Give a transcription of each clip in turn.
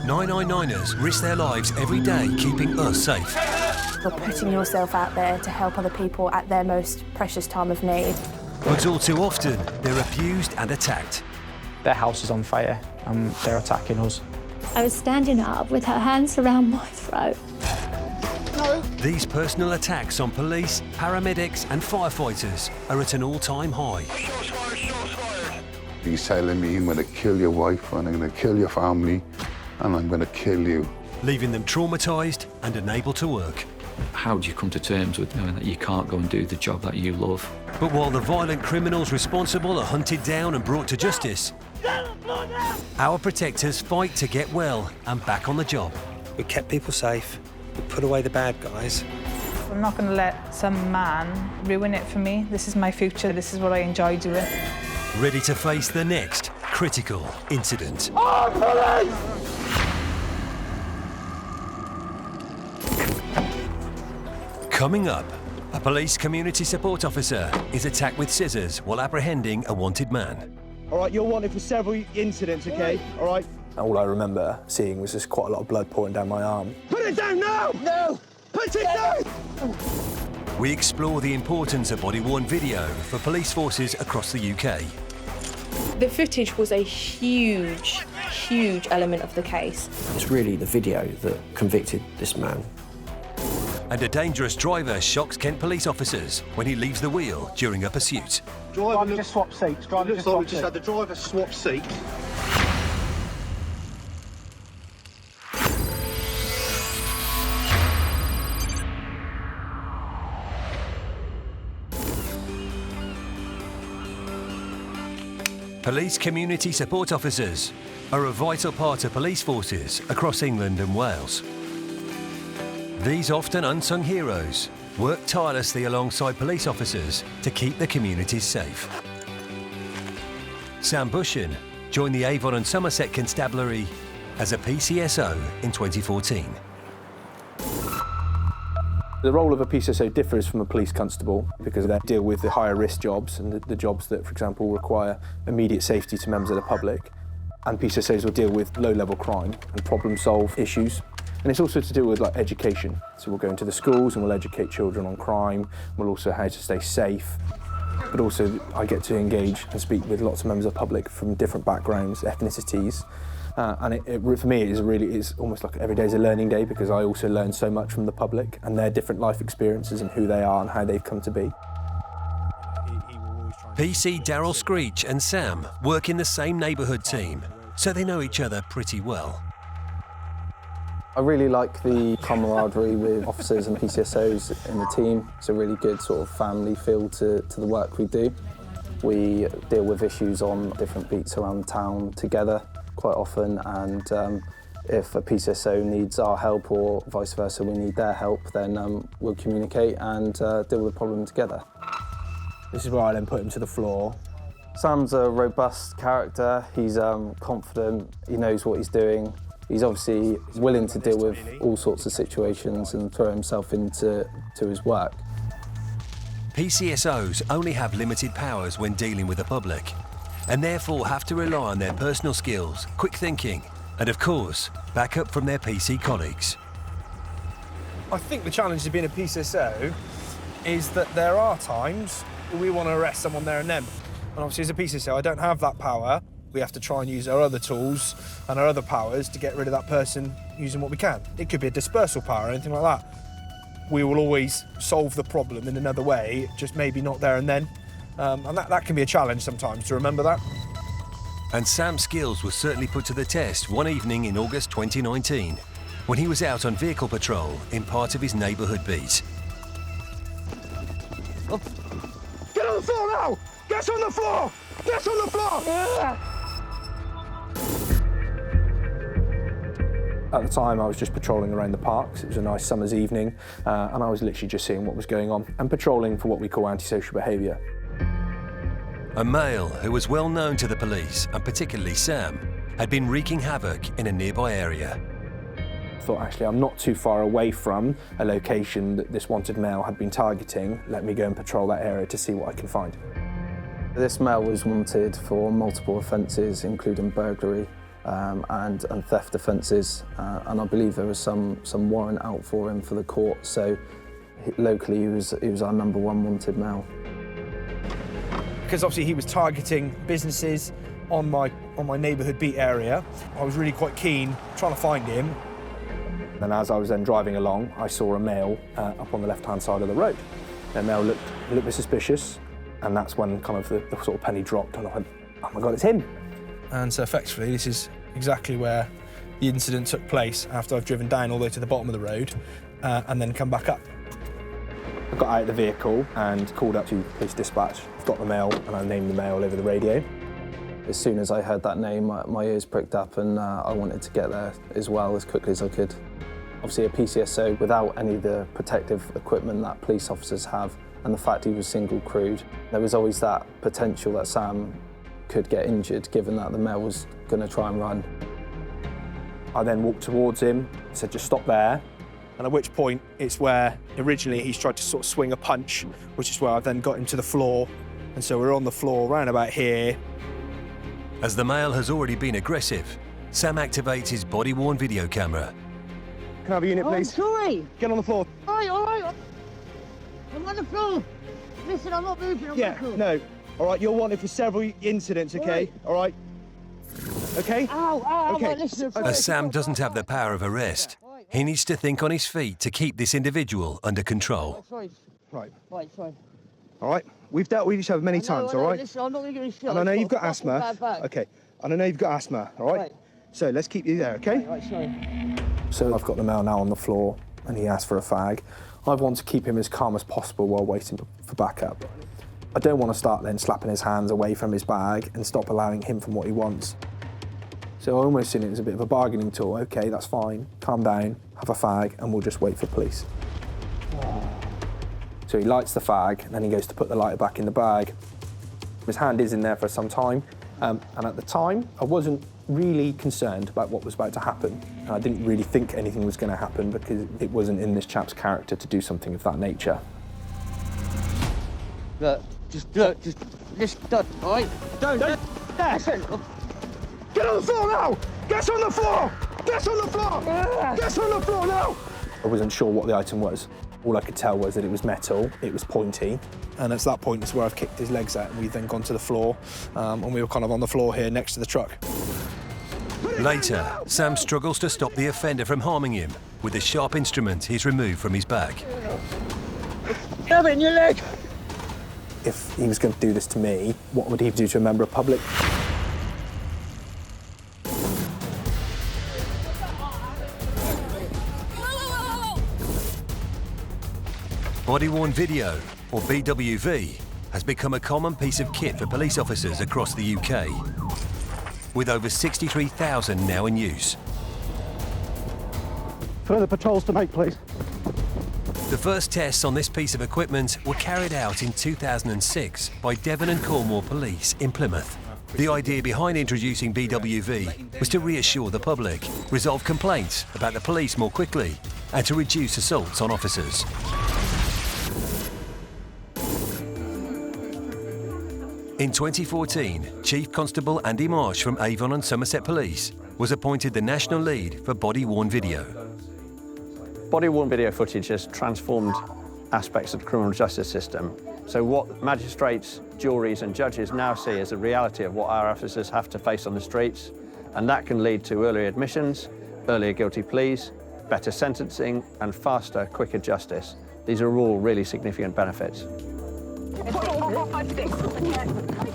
999ers risk their lives every day keeping us safe. You're putting yourself out there to help other people at their most precious time of need. But all too often, they're abused and attacked. Their house is on fire and they're attacking us. I was standing up with her hands around my throat. No. These personal attacks on police, paramedics and firefighters are at an all-time high. He's telling me, I'm going to kill your wife and I'm going to kill your family and I'm going to kill you. Leaving them traumatised and unable to work. How do you come to terms with knowing that you can't go and do the job that you love? But while the violent criminals responsible are hunted down and brought to justice, our protectors fight to get well and back on the job. We kept people safe, we put away the bad guys. I'm not going to let some man ruin it for me. This is my future, this is what I enjoy doing. Ready to face the next critical incident. Oh, police! Coming up, a police community support officer is attacked with scissors while apprehending a wanted man. All right, you're wanted for several incidents, OK? All right? All I remember seeing was just quite a lot of blood pouring down my arm. Put it down now! No! Put it down! We explore the importance of body-worn video for police forces across the UK. The footage was a huge element of the case. It's really the video that convicted this man. And a dangerous driver shocks Kent police officers when he leaves the wheel during a pursuit. Driver just swapped seats. Driver looks like we just had the driver swap seats. Police community support officers are a vital part of police forces across England and Wales. These often unsung heroes work tirelessly alongside police officers to keep the communities safe. Sam Bushin joined the Avon and Somerset Constabulary as a PCSO in 2014. The role of a PCSO differs from a police constable because they deal with the higher risk jobs and the jobs that, for example, require immediate safety to members of the public. And PCSOs will deal with low-level crime and problem-solve issues. And it's also to do with education. So we'll go into the schools and we'll educate children on crime. We'll also how to stay safe. But also I get to engage and speak with lots of members of the public from different backgrounds, ethnicities. And for me, it's almost like every day is a learning day because I also learn so much from the public and their different life experiences and who they are and how they've come to be. PC Daryl Screech and Sam work in the same neighbourhood team, so they know each other pretty well. I really like the camaraderie with officers and PCSOs in the team. It's a really good sort of family feel to the work we do. We deal with issues on different beats around the town together quite often, and if a PCSO needs our help or vice versa, we need their help, then we'll communicate and deal with the problem together. This is where I then put him to the floor. Sam's a robust character. He's confident, he knows what he's doing. He's obviously willing to deal with all sorts of situations and throw himself into his work. PCSOs only have limited powers when dealing with the public, and therefore have to rely on their personal skills, quick thinking, and of course, backup from their PC colleagues. I think the challenge of being a PCSO is that there are times we want to arrest someone there and then. And obviously as a PCSO, I don't have that power. We have to try and use our other tools and our other powers to get rid of that person using what we can. It could be a dispersal power or anything like that. We will always solve the problem in another way, just maybe not there and then. And that can be a challenge sometimes to remember that. And Sam's skills were certainly put to the test one evening in August 2019, when he was out on vehicle patrol in part of his neighbourhood beat. Oh. Get on the floor now! Get on the floor! Get on the floor! At the time, I was just patrolling around the parks. It was a nice summer's evening, and I was literally just seeing what was going on and patrolling for what we call antisocial behaviour. A male who was well known to the police, and particularly Sam, had been wreaking havoc in a nearby area. I thought, actually, I'm not too far away from a location that this wanted male had been targeting. Let me go and patrol that area to see what I can find. This male was wanted for multiple offences, including burglary, and theft offences, and I believe there was some warrant out for him for the court. So locally, he was our #1 wanted male. Because obviously he was targeting businesses on my neighbourhood beat area, I was really quite keen trying to find him. And as I was then driving along, I saw a male up on the left-hand side of the road. The male looked a little bit suspicious, and that's when kind of the sort of penny dropped, and I went, oh my God, it's him. And so effectively, this is exactly where the incident took place after I've driven down all the way to the bottom of the road and then come back up. I got out of the vehicle and called up to police dispatch, got the male, and I named the male over the radio. As soon as I heard that name, my ears pricked up, and I wanted to get there as well as quickly as I could. Obviously a PCSO without any of the protective equipment that police officers have, and the fact he was single crewed, there was always that potential that Sam could get injured, given that the male was going to try and run. I then walked towards him, said just stop there. And at which point it's where originally he's tried to sort of swing a punch, which is where I've then got him to the floor. And so we're on the floor round about here. As the male has already been aggressive, Sam activates his body-worn video camera. Can I have a unit, please? Sorry. Get on the floor. All right. I'm on the floor. Listen, I'm not moving. I'm on the floor. No. All right, you're wanted for several incidents, okay? All right. Okay? Ow. Okay. Right, listen. As Sam doesn't have the power of arrest, he needs to think on his feet to keep this individual under control. Sorry. Right. Sorry. All right. We've dealt with each other many times, all right? Listen, I'm not going to give you shit. And I know you've got asthma. Okay. And I know you've got asthma, all right? So let's keep you there, okay? Right, sorry. So I've got the male now on the floor, and he asked for a fag. I want to keep him as calm as possible while waiting for backup. I don't want to start then slapping his hands away from his bag and stop allowing him from what he wants. So I almost seen it as a bit of a bargaining tool. Okay, that's fine, calm down, have a fag, and we'll just wait for police. So he lights the fag, and then he goes to put the lighter back in the bag. His hand is in there for some time, and at the time, I wasn't really concerned about what was about to happen. And I didn't really think anything was going to happen because it wasn't in this chap's character to do something of that nature. Look, just, all right? Don't. Listen. Get on the floor now! Get on the floor! Get on the floor! Get on the floor now! I wasn't sure what the item was. All I could tell was that it was metal, it was pointy. And it's that point is where I've kicked his legs out, and we've then gone to the floor, and we were kind of on the floor here next to the truck. Later, Sam struggles to stop the offender from harming him with the sharp instrument he's removed from his bag. Have it in your leg! If he was going to do this to me, what would he do to a member of public? Body-worn video, or BWV, has become a common piece of kit for police officers across the UK, with over 63,000 now in use. Further patrols to make, please. The first tests on this piece of equipment were carried out in 2006 by Devon and Cornwall Police in Plymouth. The idea behind introducing BWV was to reassure the public, resolve complaints about the police more quickly, and to reduce assaults on officers. In 2014, Chief Constable Andy Marsh from Avon and Somerset Police was appointed the national lead for body-worn video. Body-worn video footage has transformed aspects of the criminal justice system. So what magistrates, juries and judges now see as a reality of what our officers have to face on the streets, and that can lead to earlier admissions, earlier guilty pleas, better sentencing and faster, quicker justice. These are all really significant benefits.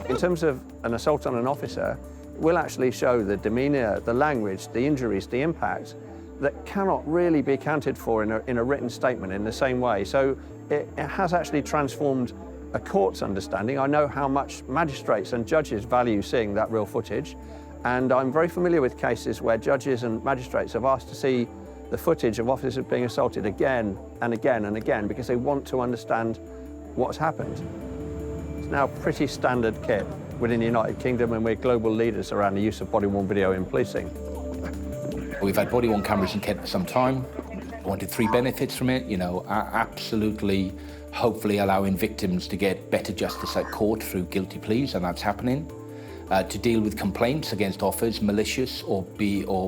In terms of an assault on an officer, we'll actually show the demeanour, the language, the injuries, the impact that cannot really be accounted for in a written statement in the same way. So it has actually transformed a court's understanding. I know how much magistrates and judges value seeing that real footage, and I'm very familiar with cases where judges and magistrates have asked to see the footage of officers being assaulted again and again and again because they want to understand what's happened. It's now pretty standard kit within the United Kingdom, and we're global leaders around the use of body-worn video in policing. We've had body-worn cameras in Kent for some time. I wanted three benefits from it, absolutely, hopefully allowing victims to get better justice at court through guilty pleas, and that's happening. to deal with complaints against officers, malicious or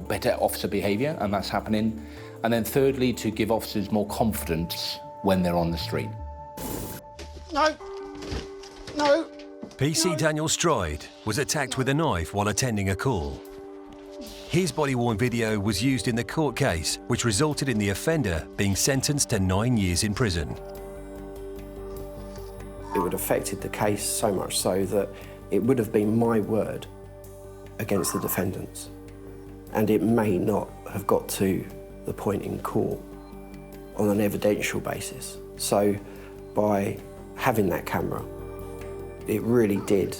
better officer behaviour, and that's happening. And then thirdly, to give officers more confidence when they're on the street. No. No. PC Daniel Stride was attacked with a knife while attending a call. His body-worn video was used in the court case, which resulted in the offender being sentenced to 9 years in prison. It would have affected the case so much so that it would have been my word against the defendants. And it may not have got to the point in court on an evidential basis. So by having that camera, it really did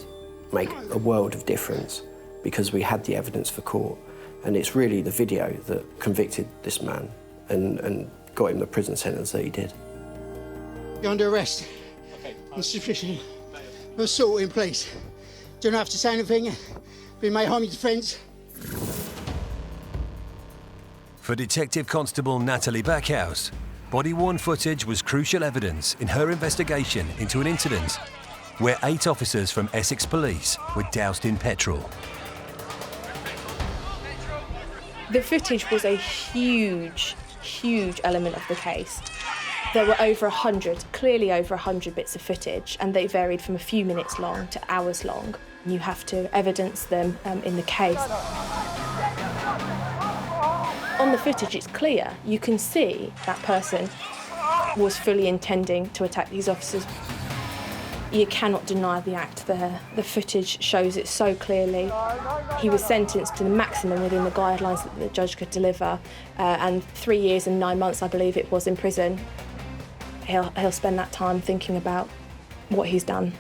make a world of difference because we had the evidence for court. And it's really the video that convicted this man and got him the prison sentence that he did. You're under arrest. On suspicion of assault in police. Don't have to say anything. We may harm your defence. For Detective Constable Natalie Backhouse, body-worn footage was crucial evidence in her investigation into an incident where 8 officers from Essex Police were doused in petrol. The footage was a huge element of the case. There were over 100, clearly over 100 bits of footage, and they varied from a few minutes long to hours long. You have to evidence them in the case. On the footage, it's clear. You can see that person was fully intending to attack these officers. You cannot deny the act there. The footage shows it so clearly. He was sentenced to the maximum within the guidelines that the judge could deliver, and 3 years and 9 months, I believe it was, in prison. He'll spend that time thinking about what he's done,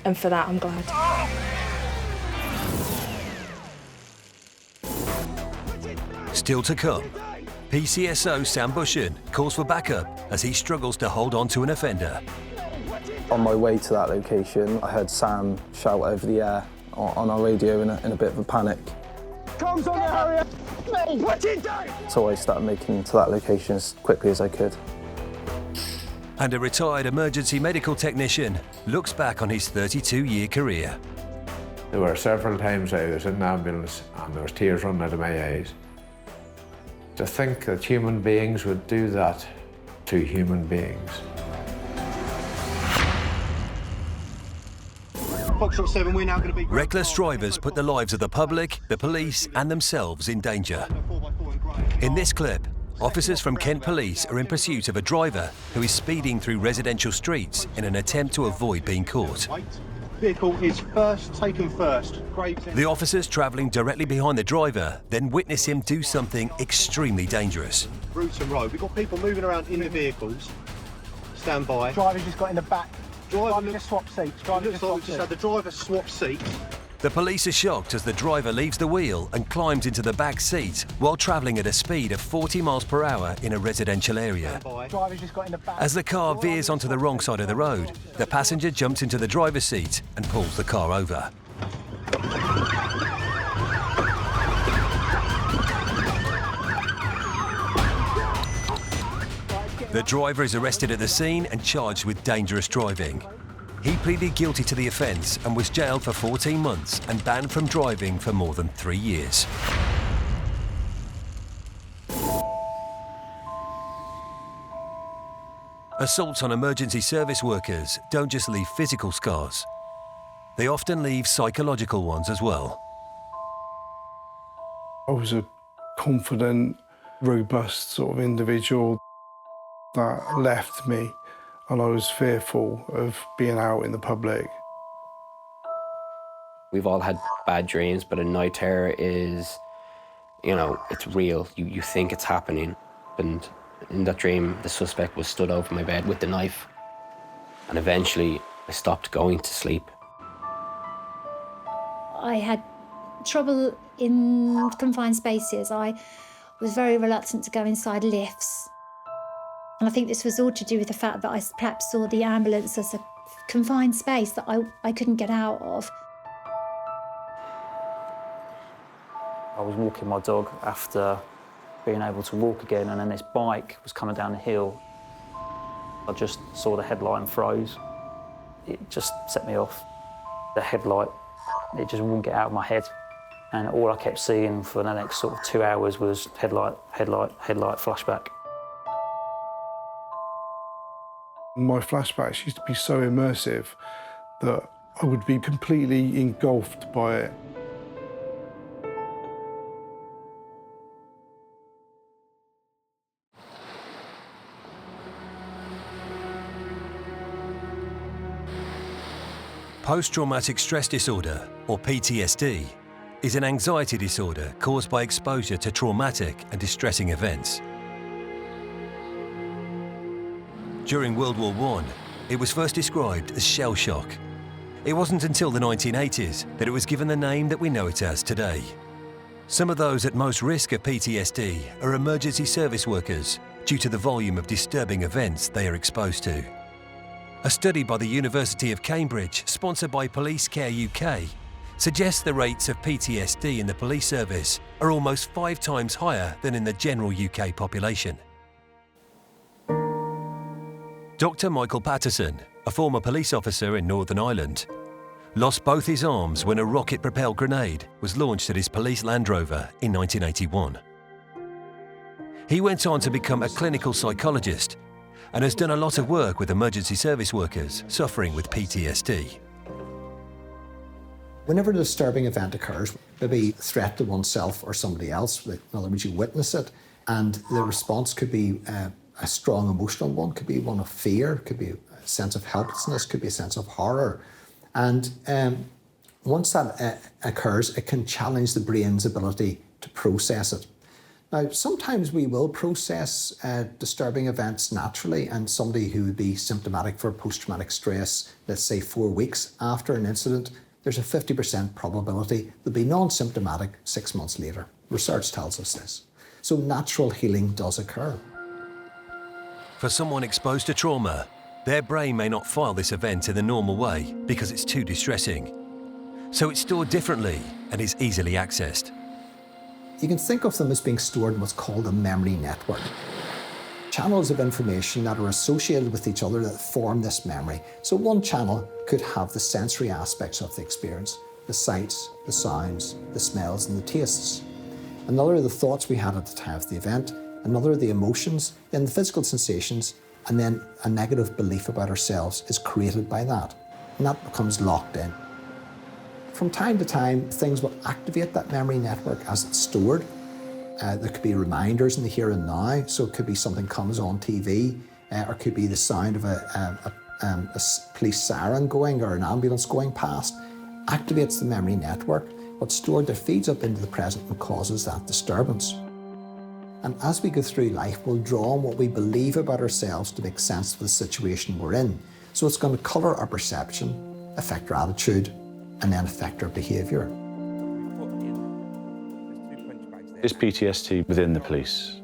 and for that I'm glad. Still to come, PCSO Sam Bushan calls for backup as he struggles to hold on to an offender. On my way to that location, I heard Sam shout over the air on our radio in a bit of a panic. Comms on the area! What you doing? So I started making to that location as quickly as I could. And a retired emergency medical technician looks back on his 32-year career. There were several times I was in an ambulance and there was tears running out of my eyes. To think that human beings would do that to human beings. Reckless drivers put the lives of the public, the police and themselves in danger. In this clip, officers from Kent Police are in pursuit of a driver who is speeding through residential streets in an attempt to avoid being caught. Vehicle is taken first. The officers travelling directly behind the driver then witness him do something extremely dangerous. Route and road. We've got people moving around in the vehicles. Stand by. Driver's just got in the back. Driver just swapped seats. Just had the driver swap seats. The police are shocked as the driver leaves the wheel and climbs into the back seat while travelling at a speed of 40 miles per hour in a residential area. Driver's just got in the back. As the car veers onto the wrong side of the road, the passenger jumps into the driver's seat and pulls the car over. The driver is arrested at the scene and charged with dangerous driving. He pleaded guilty to the offence and was jailed for 14 months and banned from driving for more than 3 years. Assaults on emergency service workers don't just leave physical scars. They often leave psychological ones as well. I was a confident, robust sort of individual that left me, and I was fearful of being out in the public. We've all had bad dreams, but a night terror is, you know, it's real. You think it's happening. And in that dream, the suspect was stood over my bed with the knife. And eventually, I stopped going to sleep. I had trouble in confined spaces. I was very reluctant to go inside lifts. And I think this was all to do with the fact that I perhaps saw the ambulance as a confined space that I couldn't get out of. I was walking my dog after being able to walk again, and then this bike was coming down the hill. I just saw the headlight and froze. It just set me off. The headlight It just wouldn't get out of my head. And all I kept seeing for the next sort of 2 hours was headlight, headlight, headlight, flashback. My flashbacks used to be so immersive that I would be completely engulfed by it. Post-traumatic stress disorder, or PTSD, is an anxiety disorder caused by exposure to traumatic and distressing events. During World War I, it was first described as shell shock. It wasn't until the 1980s that it was given the name that we know it as today. Some of those at most risk of PTSD are emergency service workers due to the volume of disturbing events they are exposed to. A study by the University of Cambridge, sponsored by Police Care UK, suggests the rates of PTSD in the police service are almost 5 times higher than in the general UK population. Dr. Michael Patterson, a former police officer in Northern Ireland, lost both his arms when a rocket-propelled grenade was launched at his police Land Rover in 1981. He went on to become a clinical psychologist and has done a lot of work with emergency service workers suffering with PTSD. Whenever a disturbing event occurs, maybe a threat to oneself or somebody else, in other words, you witness it, and the response could be a strong emotional one, could be one of fear, could be a sense of helplessness, could be a sense of horror. And once that occurs, it can challenge the brain's ability to process it. Now, sometimes we will process disturbing events naturally, and somebody who would be symptomatic for post-traumatic stress, let's say 4 weeks after an incident, there's a 50% probability they'll be non-symptomatic 6 months later. Research tells us this. So natural healing does occur. For someone exposed to trauma, their brain may not file this event in the normal way because it's too distressing. So it's stored differently and is easily accessed. You can think of them as being stored in what's called a memory network. Channels of information that are associated with each other that form this memory. So one channel could have the sensory aspects of the experience, the sights, the sounds, the smells and the tastes. Another are the thoughts we had at the time of the event, another are the emotions, then the physical sensations, and then a negative belief about ourselves is created by that, and that becomes locked in. From time to time, things will activate that memory network as it's stored. There could be reminders in the here and now, so it could be something comes on TV, or it could be the sound of a police siren going or an ambulance going past, activates the memory network. What's stored there feeds up into the present and causes that disturbance. And as we go through life, we'll draw on what we believe about ourselves to make sense of the situation we're in. So it's going to colour our perception, affect our attitude, and then affect our behaviour. Is PTSD within the police?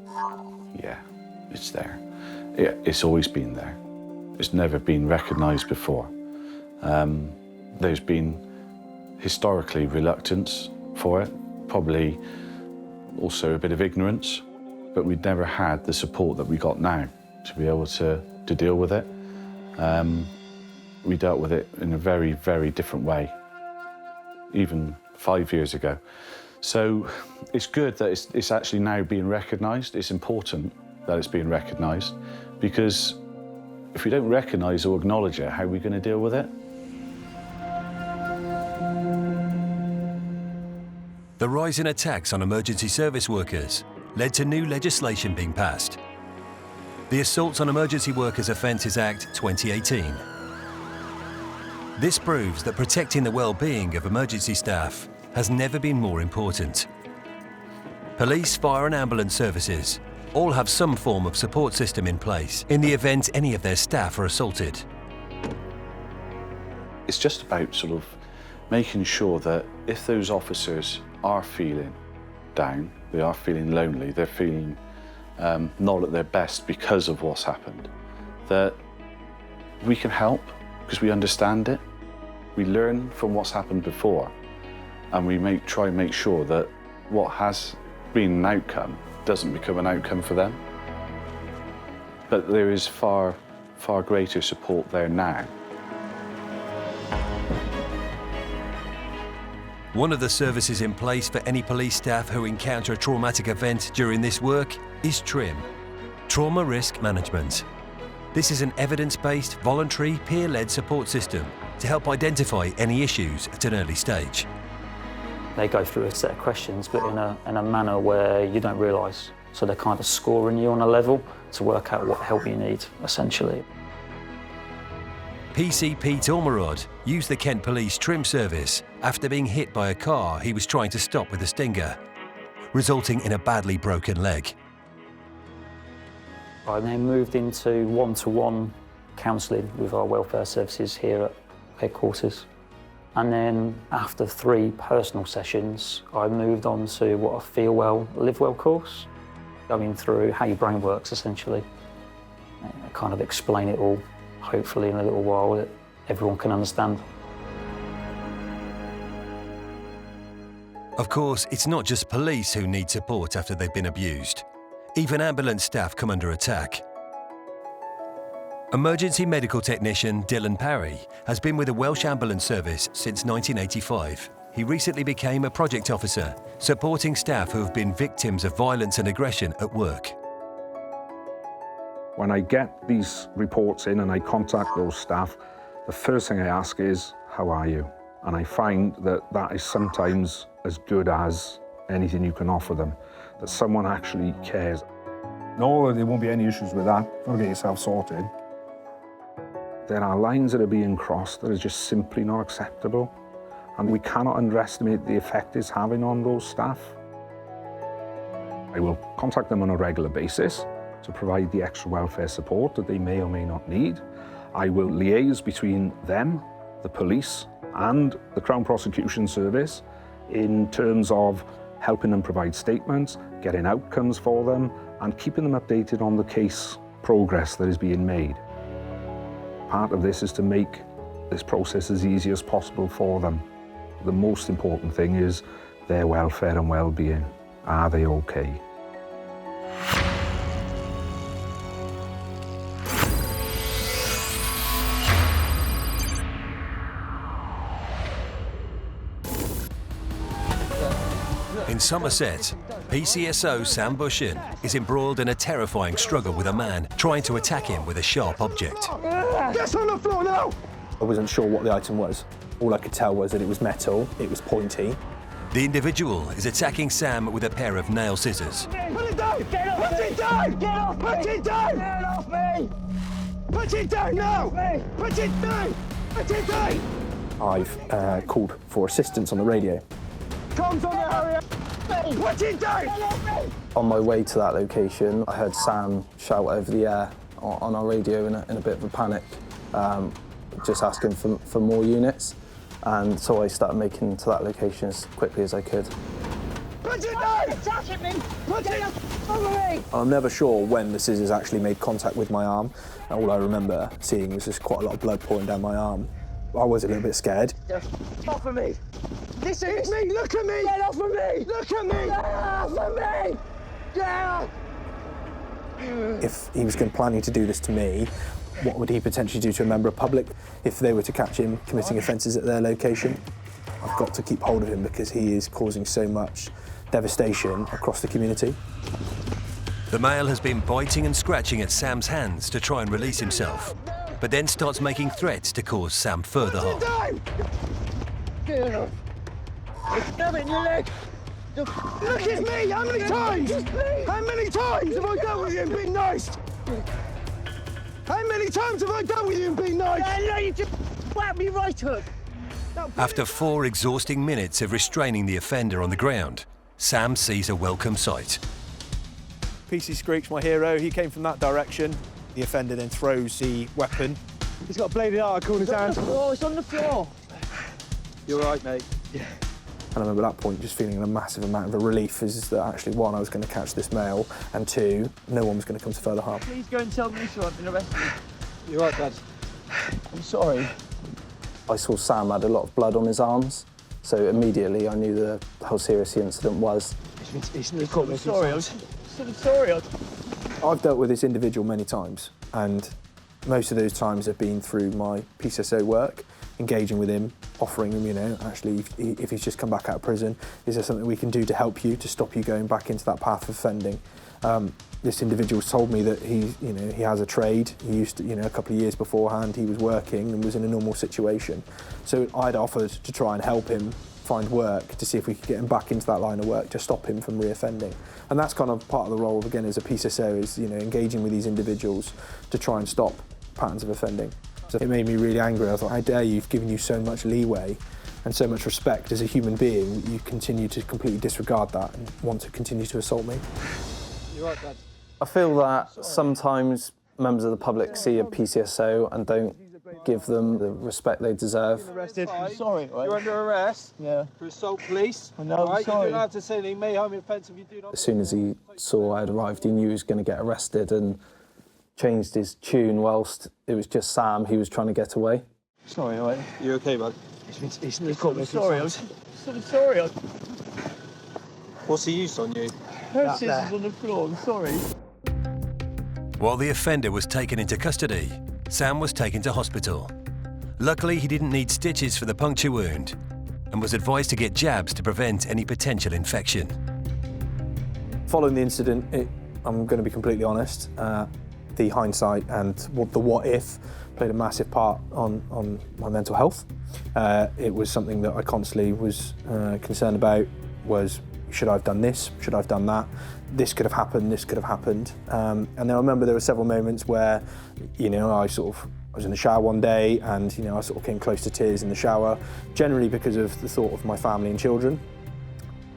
Yeah, it's there. It's always been there. It's never been recognised before. There's been historically reluctance for it, probably also a bit of ignorance, but we'd never had the support that we got now to be able to deal with it. We dealt with it in a very, very different way, even 5 years ago. So it's good that it's actually now being recognised. It's important that it's being recognised, because if we don't recognise or acknowledge it, how are we going to deal with it? The rise in attacks on emergency service workers led to new legislation being passed. The Assaults on Emergency Workers Offences Act 2018. This proves that protecting the well-being of emergency staff has never been more important. Police, fire and ambulance services all have some form of support system in place in the event any of their staff are assaulted. It's just about sort of making sure that if those officers are feeling down, they are feeling lonely, they're feeling not at their best because of what's happened, that we can help because we understand it. We learn from what's happened before, and we try and make sure that what has been an outcome doesn't become an outcome for them. But there is far, far greater support there now. One of the services in place for any police staff who encounter a traumatic event during this work is TRIM, Trauma Risk Management. This is an evidence-based, voluntary, peer-led support system to help identify any issues at an early stage. They go through a set of questions, but in a manner where you don't realise. So they're kind of scoring you on a level to work out what help you need, essentially. PC Pete Ormerod used the Kent Police TRIM service after being hit by a car he was trying to stop with a stinger, resulting in a badly broken leg. I then moved into one-to-one counselling with our welfare services here at headquarters. And then after 3 personal sessions, I moved on to what a Feel Well, Live Well course, going through how your brain works, essentially. And kind of explain it all, hopefully in a little while, that everyone can understand. Of course, it's not just police who need support after they've been abused. Even ambulance staff come under attack. Emergency medical technician Dylan Parry has been with the Welsh Ambulance Service since 1985. He recently became a project officer, supporting staff who have been victims of violence and aggression at work. When I get these reports in and I contact those staff, the first thing I ask is, how are you? And I find that that is sometimes as good as anything you can offer them, that someone actually cares. No, there won't be any issues with that. You've got to get yourself sorted. There are lines that are being crossed that are just simply not acceptable, and we cannot underestimate the effect it's having on those staff. I will contact them on a regular basis to provide the extra welfare support that they may or may not need. I will liaise between them, the police, and the Crown Prosecution Service in terms of helping them provide statements, getting outcomes for them, and keeping them updated on the case progress that is being made. Part of this is to make this process as easy as possible for them. The most important thing is their welfare and well-being. Are they okay? In Somerset, PCSO Sam Bushin is embroiled in a terrifying struggle with a man trying to attack him with a sharp object. Get on the floor now! I wasn't sure what the item was. All I could tell was that it was metal, it was pointy. The individual is attacking Sam with a pair of nail scissors. Put it down! Get off Put it down! Get off Put it down! Get off me! Put it down now! Put it down! Put it down! I've called for assistance on the radio. Comms on the area! Put it down! On my way to that location, I heard Sam shout over the air on our radio in a bit of a panic, just asking for more units. And so I started making to that location as quickly as I could. Put it down! Attacking me! Put it over me! I'm never sure when the scissors actually made contact with my arm. And all I remember seeing was just quite a lot of blood pouring down my arm. I was a little bit scared. Get off of me! This is me! Look at me! Get off of me! Look at me! Get off of me! Get off! If he was planning to do this to me, what would he potentially do to a member of public if they were to catch him committing offences at their location? I've got to keep hold of him because he is causing so much devastation across the community. The male has been biting and scratching at Sam's hands to try and release himself, but then starts making threats to cause Sam further harm. Get off! Stab it in your leg! Look at me! How many times? How many times have I dealt with you and been nice? How many times have I dealt with you and been nice? No, you just whacked me right hook. After 4 exhausting minutes of restraining the offender on the ground, Sam sees a welcome sight. PC Screech, my hero, he came from that direction. The offender then throws the weapon. He's got a bladed article in his hand. Oh, it's on the floor. You're right, mate. Yeah. And I remember at that point just feeling a massive amount of relief is that actually, 1, I was going to catch this male, and 2, no one was going to come to further harm. Please go and tell me so I've been arrested. You're right, Dad. I'm sorry. I saw Sam had a lot of blood on his arms, so immediately I knew how serious the incident was. I'm sorry. I'm so sorry. I've dealt with this individual many times, and most of those times have been through my PCSO work, engaging with him, offering him, actually, if he's just come back out of prison, is there something we can do to help you, to stop you going back into that path of offending? This individual's told me that he has a trade. He used to, a couple of years beforehand, he was working and was in a normal situation. So I'd offered to try and help him find work, to see if we could get him back into that line of work, to stop him from reoffending. And that's kind of part of the role, again, as a PCSO, is, engaging with these individuals to try and stop patterns of offending. So it made me really angry. I thought, how dare you, I've given you so much leeway and so much respect as a human being, you continue to completely disregard that and want to continue to assault me. You're right, Dad. I feel that sometimes members of the public see a PCSO and don't give them the respect they deserve. Arrested. Sorry, right? You're under arrest. Yeah. For assault, police. I know. Right? Sorry. You don't have to say anything. May harm offence if you do not. As soon as he saw I had arrived, he knew he was going to get arrested and changed his tune whilst it was just Sam. He was trying to get away. Sorry, all right? You okay, bud? He's caught me. Sorry, I'm so sorry. What's the use on you? Her scissors on the floor. I'm sorry. While the offender was taken into custody, Sam was taken to hospital. Luckily, he didn't need stitches for the puncture wound and was advised to get jabs to prevent any potential infection. Following the incident, I'm going to be completely honest, the hindsight and the what if played a massive part on my mental health. It was something that I constantly was concerned about, was should I have done this, should I have done that? This could have happened, this could have happened. And then I remember there were several moments where, I was in the shower one day and, I sort of came close to tears in the shower, generally because of the thought of my family and children.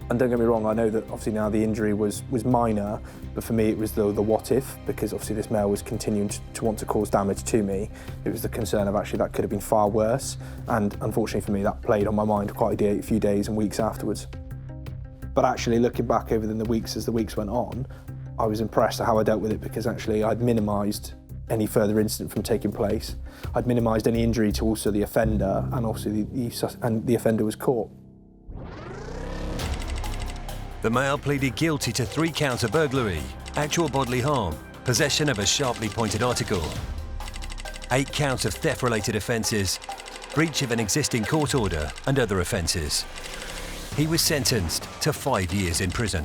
And don't get me wrong, I know that obviously now the injury was minor, but for me it was the what if, because obviously this male was continuing to want to cause damage to me. It was the concern of actually that could have been far worse. And unfortunately for me, that played on my mind quite a few days and weeks afterwards. But actually looking back over the weeks as the weeks went on, I was impressed at how I dealt with it, because actually I'd minimised any further incident from taking place. I'd minimised any injury to also the offender, and also the offender was caught. The male pleaded guilty to 3 counts of burglary, actual bodily harm, possession of a sharply pointed article, 8 counts of theft-related offences, breach of an existing court order and other offences. He was sentenced to 5 years in prison.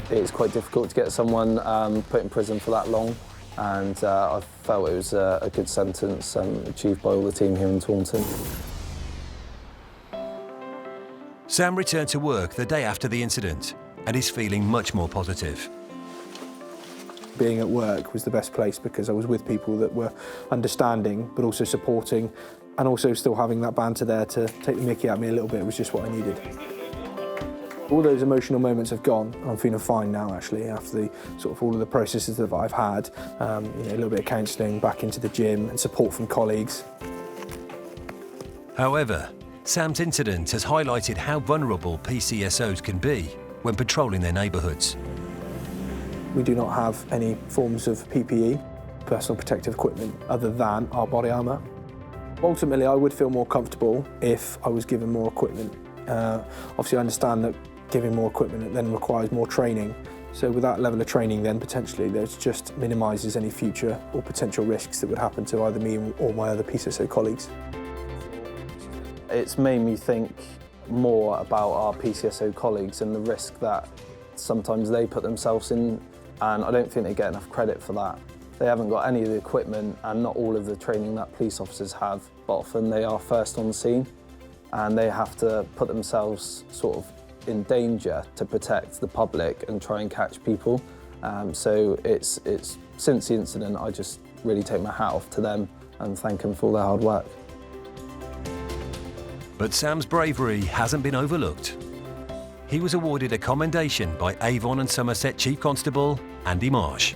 It's quite difficult to get someone put in prison for that long, and I felt it was a good sentence achieved by all the team here in Taunton. Sam returned to work the day after the incident and is feeling much more positive. Being at work was the best place, because I was with people that were understanding but also supporting, and also still having that banter there to take the mickey out of me a little bit was just what I needed. All those emotional moments have gone. I'm feeling fine now, actually, after all of the processes that I've had. A little bit of counselling, back into the gym and support from colleagues. However, Sam's incident has highlighted how vulnerable PCSOs can be when patrolling their neighbourhoods. We do not have any forms of PPE, personal protective equipment, other than our body armour. Ultimately, I would feel more comfortable if I was given more equipment. Obviously, I understand that giving more equipment then requires more training. So with that level of training, then potentially there's just minimises any future or potential risks that would happen to either me or my other PCSO colleagues. It's made me think more about our PCSO colleagues and the risk that sometimes they put themselves in, and I don't think they get enough credit for that. They haven't got any of the equipment and not all of the training that police officers have, but often they are first on the scene and they have to put themselves sort of in danger to protect the public and try and catch people. So it's since the incident, I just really take my hat off to them and thank them for all their hard work. But Sam's bravery hasn't been overlooked. He was awarded a commendation by Avon and Somerset Chief Constable Andy Marsh.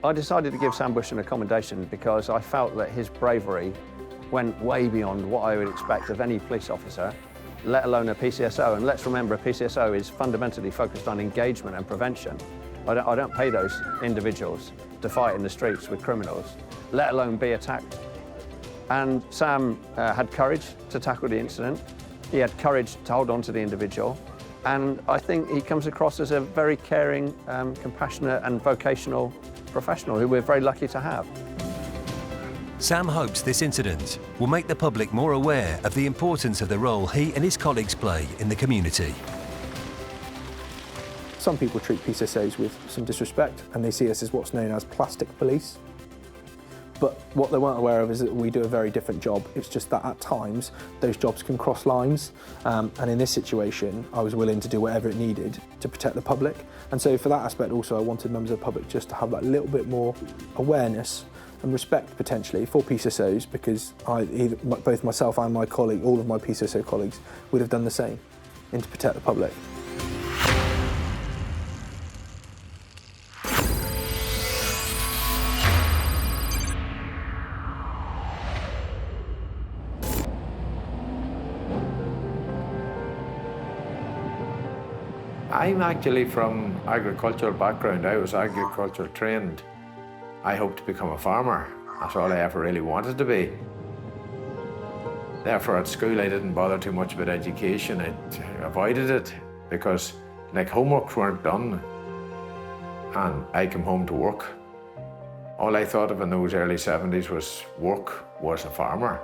I decided to give Sam Bushton a commendation because I felt that his bravery went way beyond what I would expect of any police officer, let alone a PCSO. And let's remember, a PCSO is fundamentally focused on engagement and prevention. I don't pay those individuals to fight in the streets with criminals, let alone be attacked. And Sam had courage to tackle the incident. He had courage to hold on to the individual. And I think he comes across as a very caring, compassionate and vocational professional who we're very lucky to have. Sam hopes this incident will make the public more aware of the importance of the role he and his colleagues play in the community. Some people treat PCSOs with some disrespect and they see us as what's known as plastic police. But what they weren't aware of is that we do a very different job. It's just that at times those jobs can cross lines. And in this situation, I was willing to do whatever it needed to protect the public. And so for that aspect also, I wanted members of the public just to have that little bit more awareness and respect potentially for PCSOs, because both myself and my colleague, all of my PCSO colleagues, would have done the same and to protect the public. I'm actually from agricultural background. I was agricultural trained. I hoped to become a farmer. That's all I ever really wanted to be. Therefore, at school, I didn't bother too much about education. I avoided it because, like, homeworks weren't done, and I came home to work. All I thought of in those early 70s was work was a farmer.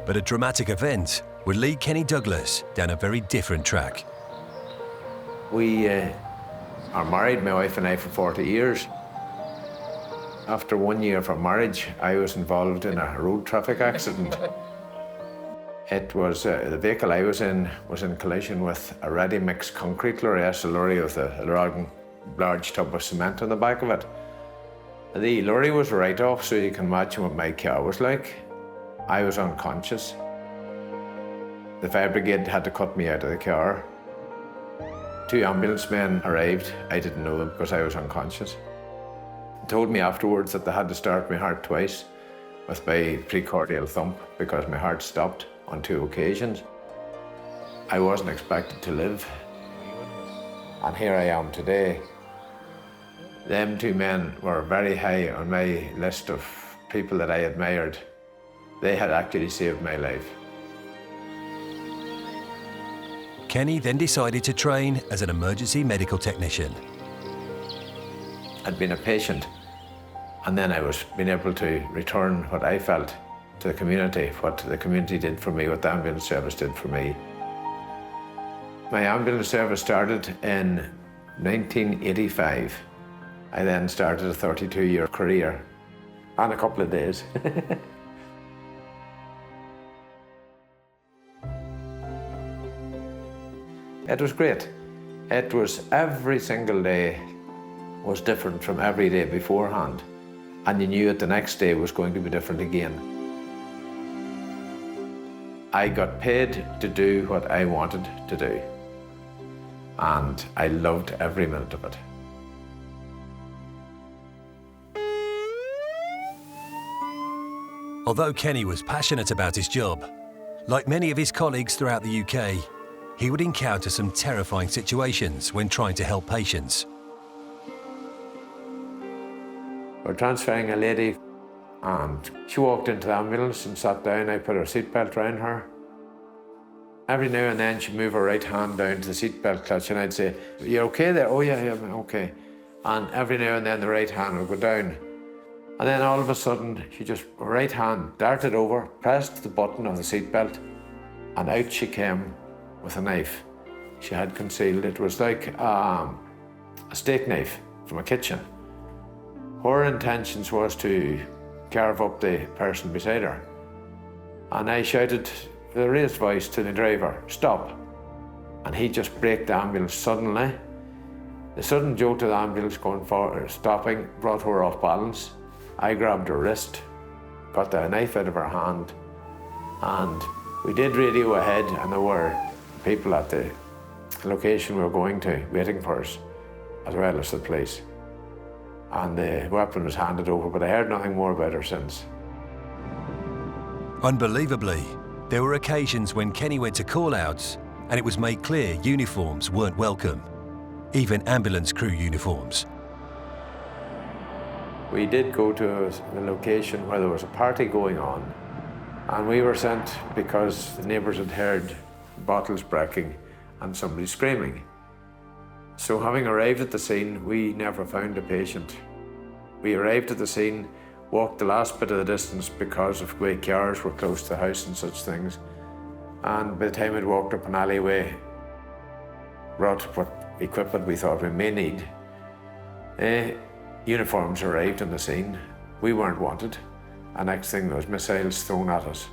But a dramatic event would lead Kenny Douglas down a very different track. We are married, my wife and I, for 40 years. After 1 year of our marriage, I was involved in a road traffic accident. It was, the vehicle I was in collision with a ready-mix concrete lorry, a lorry with a large tub of cement on the back of it. The lorry was right off, so you can imagine what my car was like. I was unconscious. The fire brigade had to cut me out of the car. 2 ambulance men arrived. I didn't know them because I was unconscious. They told me afterwards that they had to start my heart twice with my precordial thump because my heart stopped on 2 occasions. I wasn't expected to live. And here I am today. Them 2 men were very high on my list of people that I admired. They had actually saved my life. Kenny then decided to train as an emergency medical technician. I'd been a patient, and then I was being able to return what I felt to the community, what the community did for me, what the ambulance service did for me. My ambulance service started in 1985. I then started a 32-year career, and a couple of days. It was great. It was every single day was different from every day beforehand, and you knew that the next day was going to be different again. I got paid to do what I wanted to do, and I loved every minute of it. Although Kenny was passionate about his job, like many of his colleagues throughout the UK, he would encounter some terrifying situations when trying to help patients. We're transferring a lady, and she walked into the ambulance and sat down. I put her seatbelt around her. Every now and then she'd move her right hand down to the seatbelt clutch, and I'd say, "You okay there?" "Oh yeah, I'm okay." And every now and then the right hand would go down. And then all of a sudden, her right hand darted over, pressed the button on the seatbelt, and out she came with a knife she had concealed. It was like a steak knife from a kitchen. Her intentions was to carve up the person beside her. And I shouted with a raised voice to the driver, "Stop." And he just braked the ambulance suddenly. The sudden jolt of the ambulance going forward, stopping, brought her off balance. I grabbed her wrist, got the knife out of her hand, and we did radio ahead, and there were people at the location we were going to waiting for us, as well as the police. And the weapon was handed over, but I heard nothing more about her since. Unbelievably, there were occasions when Kenny went to call-outs and it was made clear uniforms weren't welcome, even ambulance crew uniforms. We did go to a location where there was a party going on, and we were sent because the neighbours had heard bottles breaking and somebody screaming. So having arrived at the scene, we never found a patient. We arrived at the scene walked the last bit of the distance because of the way cars were close to the house and such things. And by the time we'd walked up an alleyway, brought what equipment we thought we may need, uniforms arrived on the scene. We weren't wanted. And next thing, there was missiles thrown at us.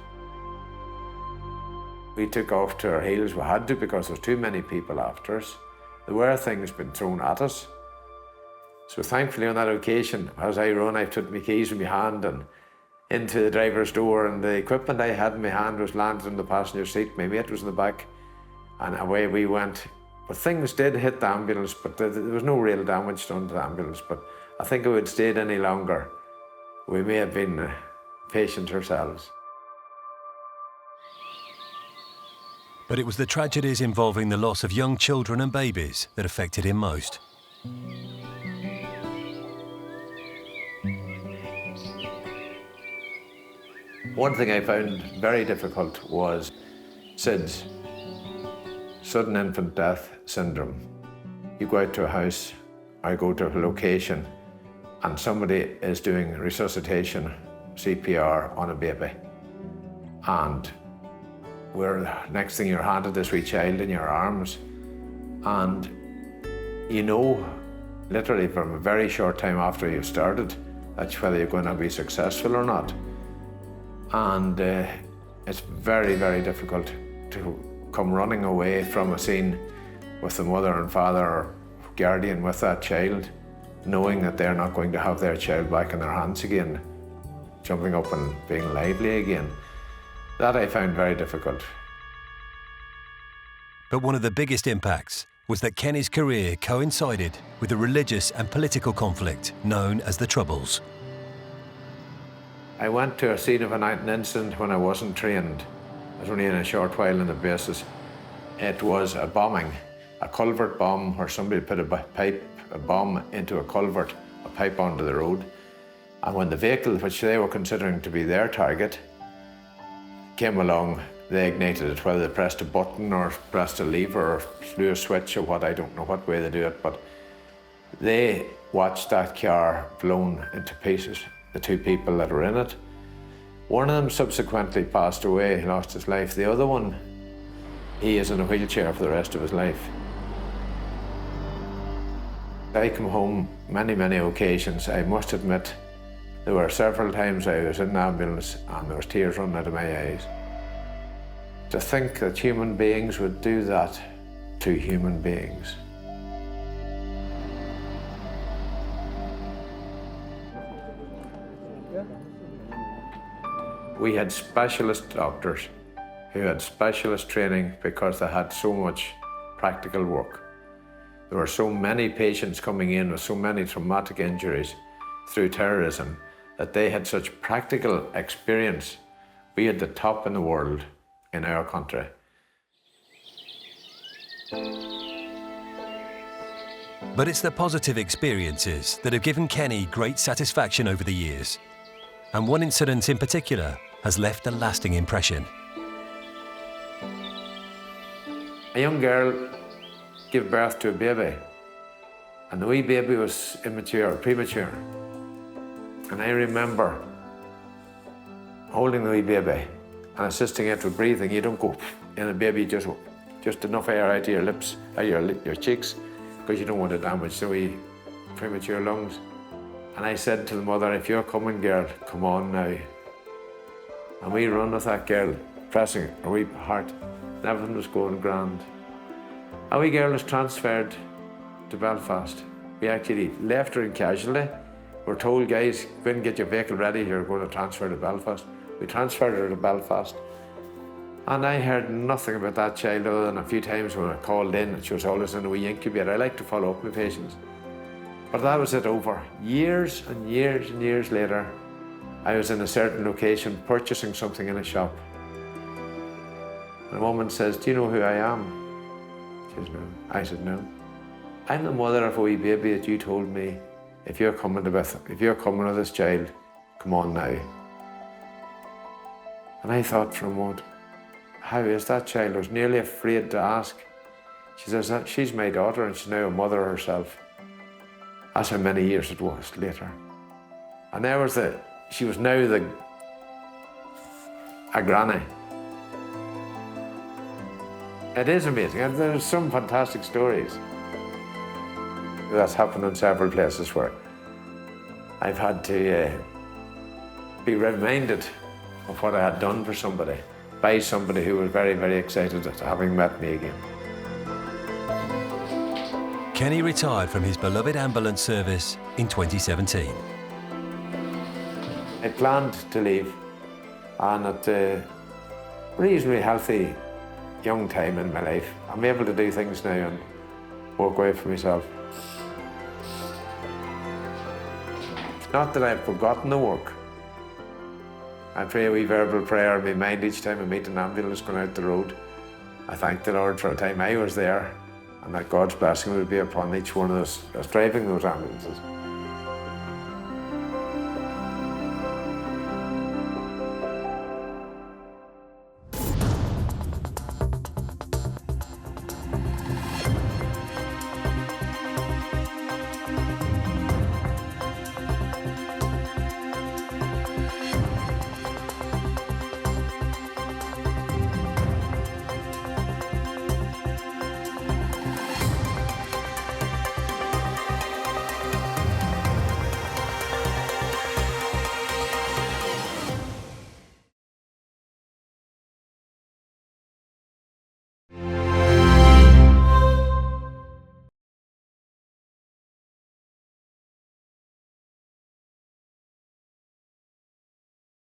We took off to our heels. We had to because there was too many people after us. There were things being thrown at us. So thankfully on that occasion, as I run, I took my keys in my hand and into the driver's door, and the equipment I had in my hand was landed in the passenger seat. My mate was in the back, and away we went. But things did hit the ambulance, but there was no real damage done to the ambulance. But I think if we had stayed any longer, we may have been patient ourselves. But it was the tragedies involving the loss of young children and babies that affected him most. One thing I found very difficult was SIDS, sudden infant death syndrome. You go out to a house, I go to a location, and somebody is doing resuscitation, CPR on a baby. And next thing you're handed this wee child in your arms, and you know, literally from a very short time after you've started, that's whether you're going to be successful or not. And it's very, very difficult to come running away from a scene with the mother and father or guardian with that child, knowing that they're not going to have their child back in their hands again, jumping up and being lively again. That I found very difficult. But one of the biggest impacts was that Kenny's career coincided with the religious and political conflict known as the Troubles. I went to a scene of an incident when I wasn't trained. I was only in a short while in the bases. It was a bombing, a culvert bomb where somebody put a bomb into a culvert, a pipe onto the road. And when the vehicle, which they were considering to be their target, came along, they ignited it, whether they pressed a button or pressed a lever or flew a switch or what, I don't know what way they do it, but they watched that car blown into pieces, the two people that were in it. One of them subsequently passed away, he lost his life. The other one, he is in a wheelchair for the rest of his life. I come home many, many occasions. I must admit, there were several times I was in the ambulance and there was tears running out of my eyes. To think that human beings would do that to human beings. We had specialist doctors who had specialist training because they had so much practical work. There were so many patients coming in with so many traumatic injuries through terrorism that they had such practical experience. We had the top in the world in our country. But it's the positive experiences that have given Kenny great satisfaction over the years. And one incident in particular has left a lasting impression. A young girl gave birth to a baby, and the wee baby was premature. And I remember holding the wee baby and assisting it with breathing. You don't go in a baby, just enough air out of your lips, out of your cheeks, because you don't want to damage the wee premature lungs. And I said to the mother, if you're coming, girl, come on now. And we run with that girl, pressing her wee heart, and everything was going grand. A wee girl was transferred to Belfast. We actually left her in casualty. We're told, guys, go and get your vehicle ready, you're going to transfer to Belfast. We transferred her to Belfast. And I heard nothing about that child other than a few times when I called in and she was always in a wee incubator. I like to follow up with patients. But that was it over. Years and years and years later, I was in a certain location purchasing something in a shop. And a woman says, do you know who I am? She says, no. I said, no. I'm the mother of a wee baby that you told me, if you're coming with this child, come on now. And I thought for a moment, how is that child? I was nearly afraid to ask. She says, she's my daughter and she's now a mother herself. That's how many years it was later. And there was the She was now a granny. It is amazing, and there's some fantastic stories. That's happened in several places where I've had to be reminded of what I had done for somebody by somebody who was very, very excited at having met me again. Kenny retired from his beloved ambulance service in 2017. I planned to leave, and at a reasonably healthy young time in my life, I'm able to do things now and work away for myself. It's not that I've forgotten the work. I pray a wee verbal prayer in my mind each time I meet an ambulance going out the road. I thank the Lord for the time I was there, and that God's blessing would be upon each one of us driving those ambulances.